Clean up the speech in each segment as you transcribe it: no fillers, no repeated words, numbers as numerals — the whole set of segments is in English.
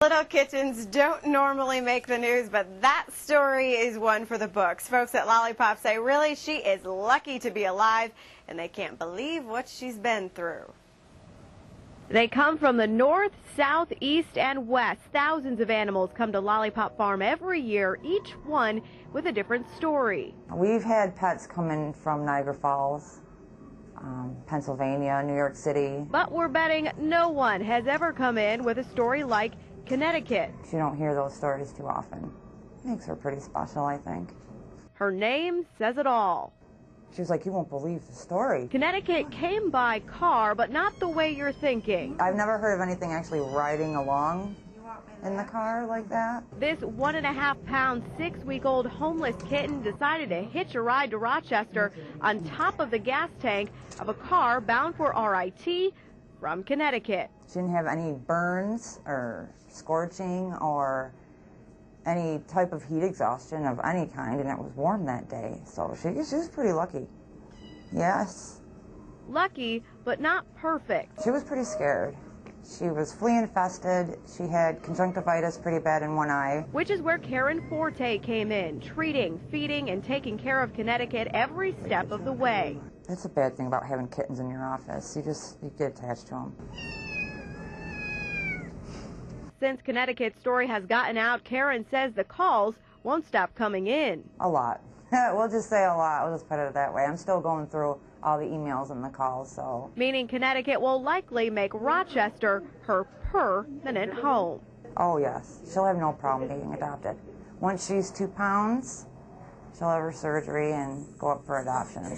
Little kittens don't normally make the news, but that story is one for the books. Folks at Lollipop say really she is lucky to be alive, and they can't believe what she's been through. They come from the north, south, east, and west. Thousands of animals come to Lollipop Farm every year, each one with a different story. We've had pets come in from Niagara Falls, Pennsylvania, New York City. But we're betting no one has ever come in with a story like Connecticut. You don't hear those stories too often. Makes her pretty special, I think. Her name says it all. She was like, you won't believe the story. Connecticut came by car, but not the way you're thinking. I've never heard of anything actually riding along in the car like that. This 1.5-pound, 6-week-old homeless kitten decided to hitch a ride to Rochester on top of the gas tank of a car bound for RIT from Connecticut. She didn't have any burns or scorching or any type of heat exhaustion of any kind, and it was warm that day, so she was pretty lucky. Yes. Lucky, but not perfect. She was pretty scared. She was flea infested. She had conjunctivitis pretty bad in one eye. Which is where Karen Forte came in, treating, feeding, and taking care of Connecticut every step of the way. That's a bad thing about having kittens in your office. You get attached to them. Since Connecticut's story has gotten out, Karen says the calls won't stop coming in. A lot. We'll just say a lot. We'll just put it that way. I'm still going through all the emails and the calls, so. Meaning Connecticut will likely make Rochester her permanent home. Oh, yes. She'll have no problem being adopted. Once she's 2 pounds, she'll have her surgery and go up for adoption.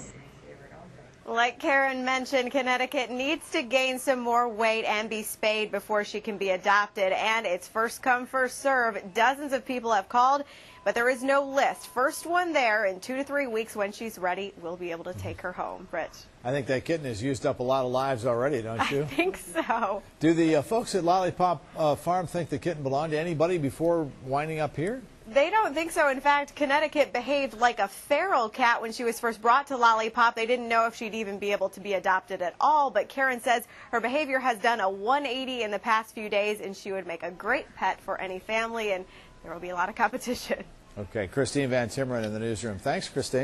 Like Karen mentioned, Connecticut needs to gain some more weight and be spayed before she can be adopted. And it's first come, first serve. Dozens of people have called, but there is no list. First one there in 2 to 3 weeks when she's ready, we'll be able to take her home. Rich? I think that kitten has used up a lot of lives already, don't you? I think so. Do the folks at Lollipop Farm think the kitten belonged to anybody before winding up here? They don't think so. In fact, Connecticut behaved like a feral cat when she was first brought to Lollipop. They didn't know if she'd even be able to be adopted at all, but Karen says her behavior has done a 180 in the past few days, and she would make a great pet for any family, and there will be a lot of competition. Okay, Christine Van Timmeren in the newsroom. Thanks, Christine.